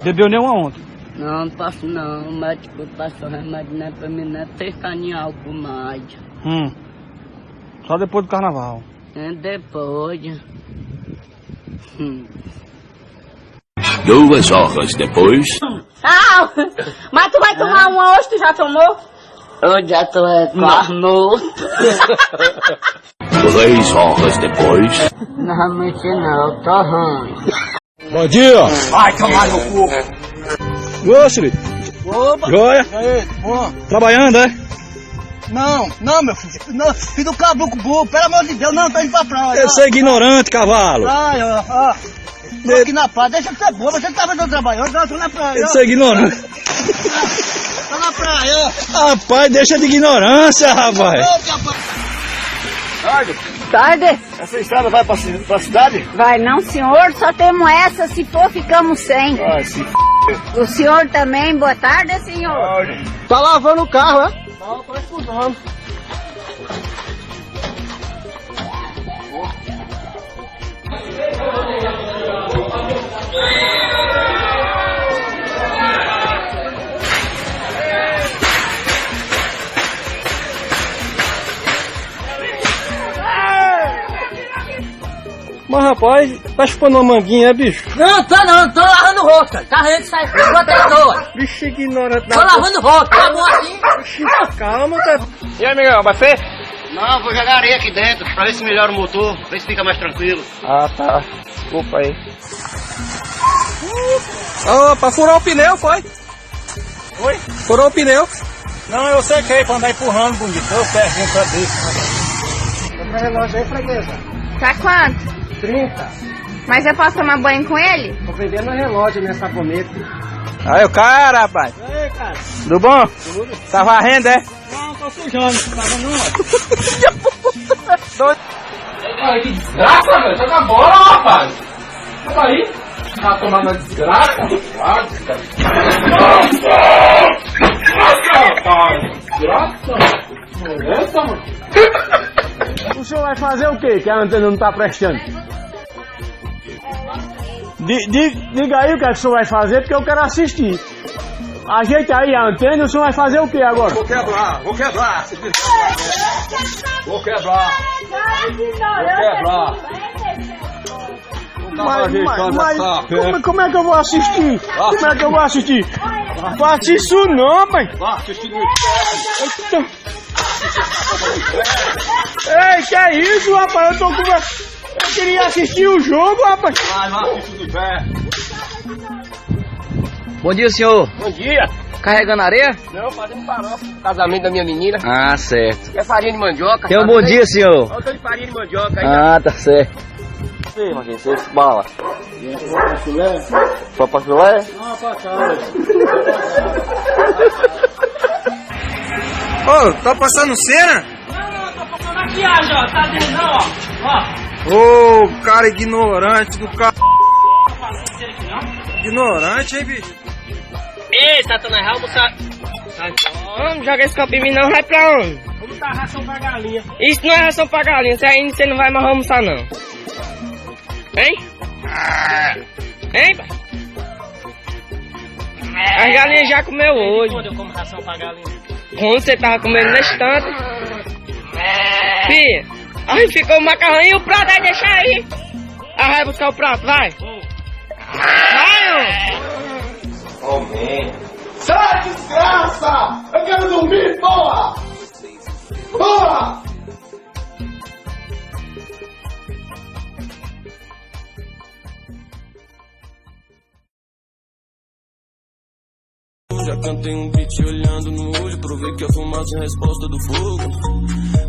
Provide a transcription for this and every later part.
Bebeu nenhuma ontem? Não, não posso não. O médico passou remédio, né, pra mim não é testar em álcool mais. Só depois do carnaval. É depois. 2 horas depois. Ah, mas tu vai tomar uma hoje, tu já tomou? Eu já tô morto. 3 horas depois. Não, mexer não, tô ruim. Bom dia! Vai tomar no cu! Gosto, Opa! joia? E aí, bom? Trabalhando, é? Não, meu filho. Não, filho do caboclo burro, pelo amor de Deus, não, tô indo pra praia. Eu sou ignorante, cavalo. Praia, ó. Tô aqui na praia, deixa de ser boa, você tá fazendo trabalho, eu tô na praia. Eu sou ignorante. Tô na praia, Rapaz, deixa de ignorância, rapaz. Tarde? Essa estrada vai pra cidade? Vai não, senhor, só temos essa, se for ficamos sem. Vai, se O senhor também, boa tarde, senhor. Tá lavando o carro, é? Não, tô escutando. Mas rapaz, tá chupando uma manguinha, bicho? Não, tô lavando rosto. Tá vendo que sai bota aí dois. Bicho ignorante. Tô lavando rosto, tá bom assim? Calma, cara. E aí, amigão, vai ser? Não, vou jogar areia aqui dentro, pra ver se melhora o motor, ver se fica mais tranquilo. Ah, tá. Desculpa aí. Opa, furou o pneu, foi? Oi? Furou o pneu? Não, eu sei que é pra andar empurrando, bonito. Eu pergunto pra disso. Compra relógio aí, freguesa. Tá quanto? 30. Mas eu posso tomar banho com ele? Tô vendendo relógio nessa cometa. Aí o cara, rapaz. E aí, cara? Tudo bom? Tudo. Tá varrendo, é? Não, tô sujando, tá vendo não? Ai, que desgraça, velho. Joga bola, rapaz. Olha aí. Tá tomando uma desgraça. Quase, cara. Rapaz. Desgraça. Molesta, mano. O senhor vai fazer o quê? Que a antena não tá prestando? Diga aí o que é que o senhor vai fazer, porque eu quero assistir. Ajeita aí a antena e o senhor vai fazer o quê agora? Vou quebrar. Vou quebrar. Vou quebrar. Como é que eu vou assistir? Como é que eu vou assistir? Faça isso não, pai! Ei, que é isso, rapaz? Eu queria assistir o jogo, rapaz! Bom dia, senhor. Bom dia! Carregando areia? Não, fazendo farofa. Casamento da minha menina. Ah, certo. Quer farinha de mandioca? Tenha um bom dia, senhor. Olha o de farinha de mandioca aí. Ah, tá certo. Sim, Marquinhos, você bala. Só pra filé? Não, pra cá. Ô, tá passando cena? Não, tô passando aqui, ó, tá vendo não, ó. Ô, cara ignorante do carro. Ignorante, hein, bicho? Ei, Satanás, vai almoçar. Vamos jogar esse copo em mim não, vai pra onde? Vamos dar ração pra galinha. Isso não é ração pra galinha, isso aí você não vai mais almoçar não. Hein? Hein, pai? As galinhas já comeu hoje. Quando eu como ração pra galinha? Quando você tava comendo na estante. Fia, aí ficou o macarrão e o prato, aí deixa aí. Aí vai buscar o prato, vai. Vai, ó. Sai, desgraça! Eu quero dormir, porra! Porra! Já cantei um beat olhando no olho, provei que a fumaça é a resposta do fogo.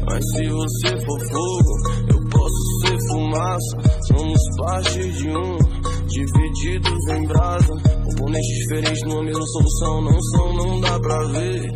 Mas se você for fogo, eu posso ser fumaça. Somos parte de um, divididos em brasa. Componentes diferentes numa mesma solução, não são, não dá pra ver.